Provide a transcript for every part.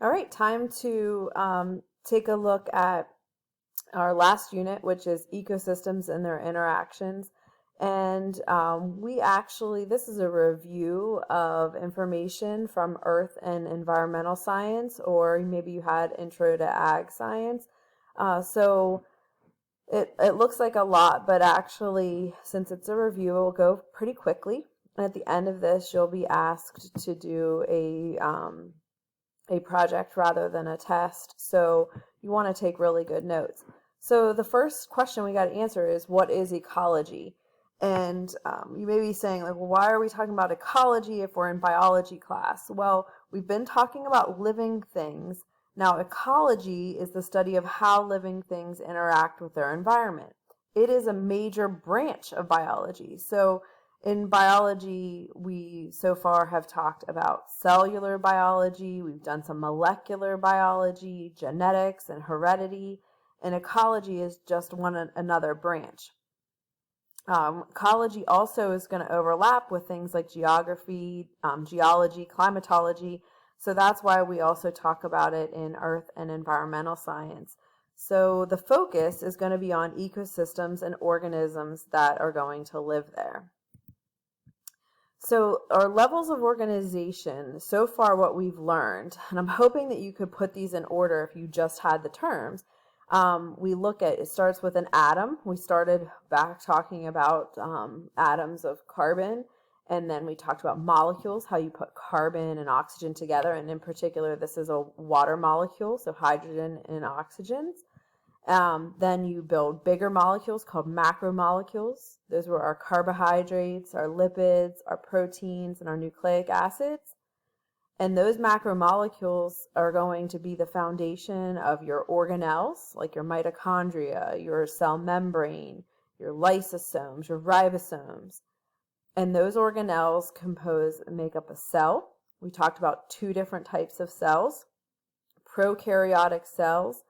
All right, time to take a look at our last unit, which is ecosystems and their interactions. And this is a review of information from Earth and Environmental Science, or maybe you had Intro to Ag Science. So it looks like a lot, but actually, since it's a review, it will go pretty quickly. And at the end of this, you'll be asked to do a project rather than a test. So you want to take really good notes. So the first question we got to answer is, what is ecology? And you may be saying, like, well, why are we talking about ecology if we're in biology class? Well, we've been talking about living things. Now, ecology is the study of how living things interact with their environment. It is a major branch of biology. So in biology, we so far have talked about cellular biology, we've done some molecular biology, genetics, and heredity, and ecology is just another branch. Ecology also is going to overlap with things like geography, geology, climatology, so that's why we also talk about it in Earth and Environmental Science. So the focus is going to be on ecosystems and organisms that are going to live there. So our levels of organization, so far what we've learned, and I'm hoping that you could put these in order if you just had the terms. It starts with an atom. We started back talking about atoms of carbon, and then we talked about molecules, how you put carbon and oxygen together, and in particular this is a water molecule, so hydrogen and oxygens. Then you build bigger molecules called macromolecules. Those were our carbohydrates, our lipids, our proteins, and our nucleic acids. And those macromolecules are going to be the foundation of your organelles, like your mitochondria, your cell membrane, your lysosomes, your ribosomes. And those organelles make up a cell. We talked about two different types of cells: prokaryotic cells.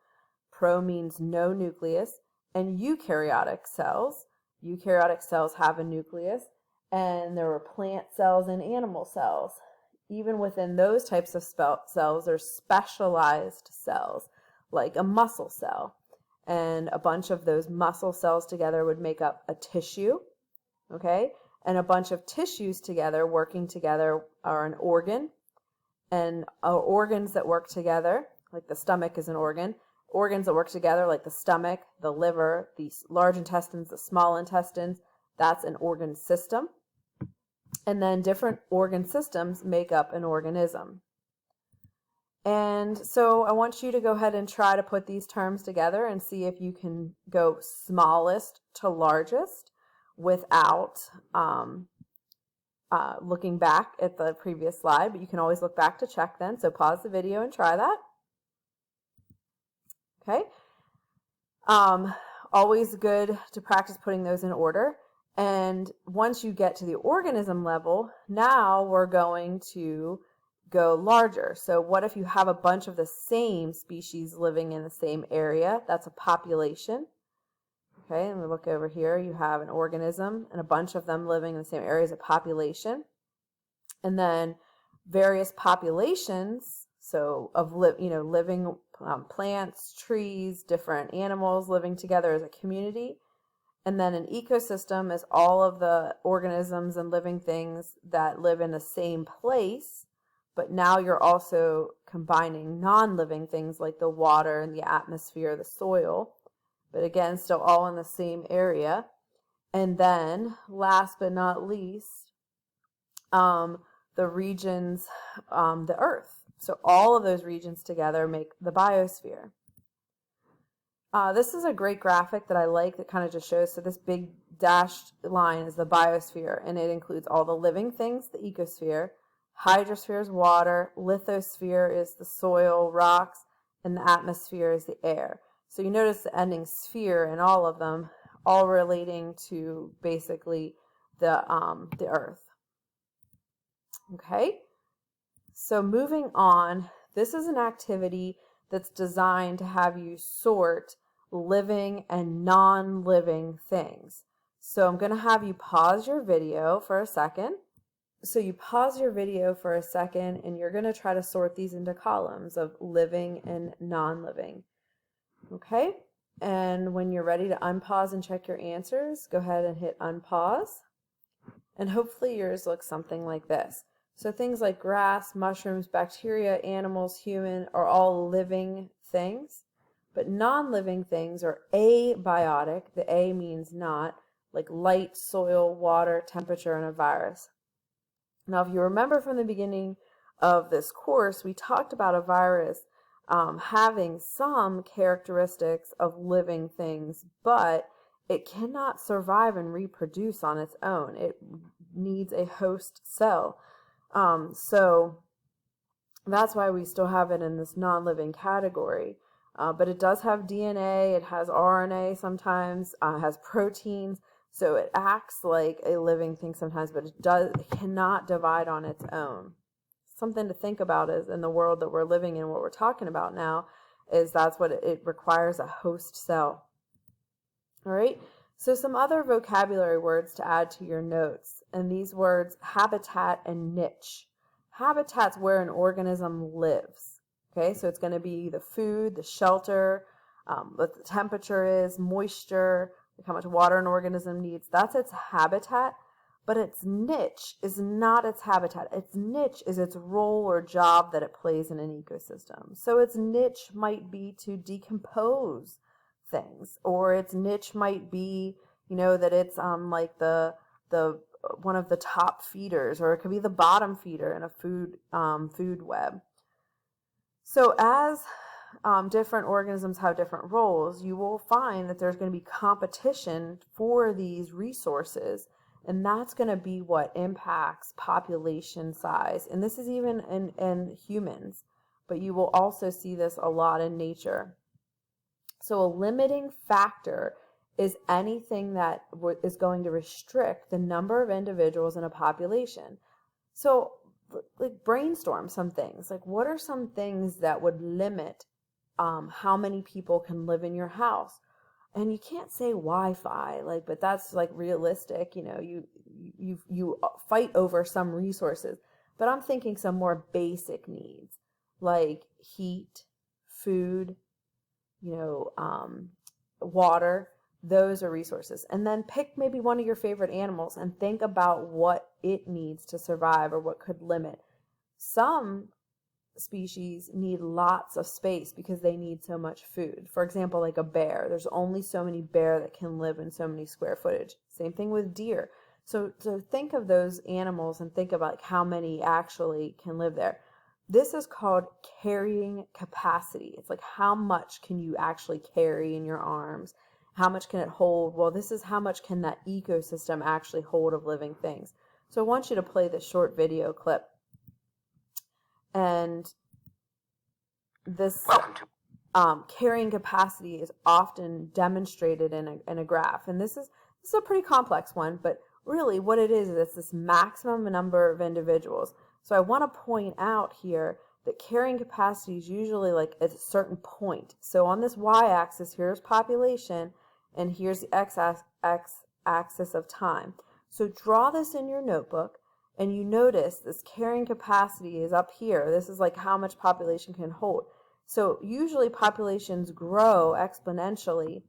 Pro means no nucleus, and eukaryotic cells. Eukaryotic cells have a nucleus, and there were plant cells and animal cells. Even within those types of cells, there's specialized cells, like a muscle cell. And a bunch of those muscle cells together would make up a tissue, okay? And a bunch of tissues together, working together, are an organ. And organs that work together, like the stomach is an organ, organs that work together, like the stomach, the liver, the large intestines, the small intestines, that's an organ system. And then different organ systems make up an organism. And so I want you to go ahead and try to put these terms together and see if you can go smallest to largest without looking back at the previous slide, but you can always look back to check then. So pause the video and try that. Okay. Always good to practice putting those in order. And once you get to the organism level, now we're going to go larger. So what if you have a bunch of the same species living in the same area? That's a population. Okay, and we look over here, you have an organism and a bunch of them living in the same area as a population. And then various populations, so of living plants, trees, different animals living together as a community. And then an ecosystem is all of the organisms and living things that live in the same place, but now you're also combining non-living things like the water and the atmosphere, the soil, but again, still all in the same area. And then, last but not least, the regions, the Earth. So all of those regions together make the biosphere. This is a great graphic that I like that kind of just shows, so this big dashed line is the biosphere, and it includes all the living things, the ecosphere. Hydrosphere is water, lithosphere is the soil, rocks, and the atmosphere is the air. So you notice the ending sphere in all of them, all relating to basically the Earth. Okay, so moving on, this is an activity that's designed to have you sort living and non-living things. So I'm going to have you pause your video for a second. So you pause your video for a second and you're going to try to sort these into columns of living and non-living. Okay? And when you're ready to unpause and check your answers, go ahead and hit unpause. And hopefully yours looks something like this. So things like grass, mushrooms, bacteria, animals, human are all living things. But non-living things are abiotic. The A means not, like light, soil, water, temperature, and a virus. Now, if you remember from the beginning of this course, we talked about a virus having some characteristics of living things, but it cannot survive and reproduce on its own. It needs a host cell. So that's why we still have it in this non-living category. But it does have DNA, it has RNA sometimes, has proteins. So it acts like a living thing sometimes, but it cannot divide on its own. Something to think about is in the world that we're living in, what we're talking about now, is that's what it requires, a host cell. All right, so some other vocabulary words to add to your notes, and these words, habitat and niche. Habitat's where an organism lives. Okay, so it's going to be the food, the shelter, what the temperature is, moisture, like how much water an organism needs. That's its habitat, but its niche is not its habitat. Its niche is its role or job that it plays in an ecosystem. So its niche might be to decompose things, or its niche might be, that it's like the one of the top feeders, or it could be the bottom feeder in a food web. So as different organisms have different roles, you will find that there's going to be competition for these resources, and that's going to be what impacts population size. And this is even in humans, but you will also see this a lot in nature. So a limiting factor is anything that is going to restrict the number of individuals in a population. So like brainstorm some things. Like, what are some things that would limit how many people can live in your house? And you can't say Wi-Fi, but that's realistic. You fight over some resources, but I'm thinking some more basic needs like heat, food, water. Those are resources. And then pick maybe one of your favorite animals and think about what it needs to survive or what could limit. Some species need lots of space because they need so much food. For example, like a bear. There's only so many bear that can live in so many square footage. Same thing with deer. So think of those animals and think about how many actually can live there. This is called carrying capacity. It's like how much can you actually carry in your arms? How much can it hold? Well, this is how much can that ecosystem actually hold of living things. So I want you to play this short video clip. And this carrying capacity is often demonstrated in a graph. And this is a pretty complex one, but really what it is it's this maximum number of individuals. So I want to point out here that carrying capacity is usually like at a certain point. So on this y-axis, here's population, and here's the x-axis of time. So draw this in your notebook, and you notice this carrying capacity is up here. This is like how much population can hold. So usually populations grow exponentially,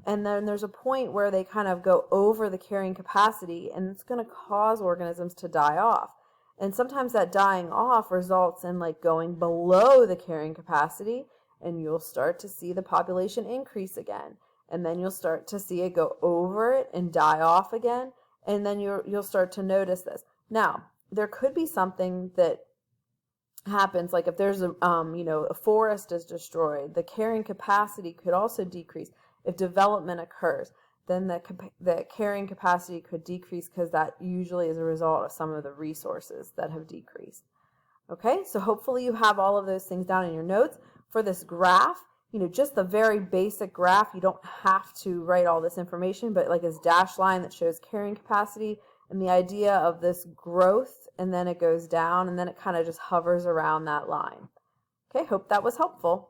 and then there's a point where they kind of go over the carrying capacity, and it's going to cause organisms to die off. And sometimes that dying off results in going below the carrying capacity, and you'll start to see the population increase again. And then you'll start to see it go over it and die off again, and then you'll start to notice this. Now, there could be something that happens, like if there's a forest is destroyed, the carrying capacity could also decrease. If development occurs, then the carrying capacity could decrease because that usually is a result of some of the resources that have decreased. Okay, so hopefully you have all of those things down in your notes. For this graph, just the very basic graph, you don't have to write all this information, but like this dashed line that shows carrying capacity and the idea of this growth, and then it goes down, and then it kind of just hovers around that line. Okay, hope that was helpful.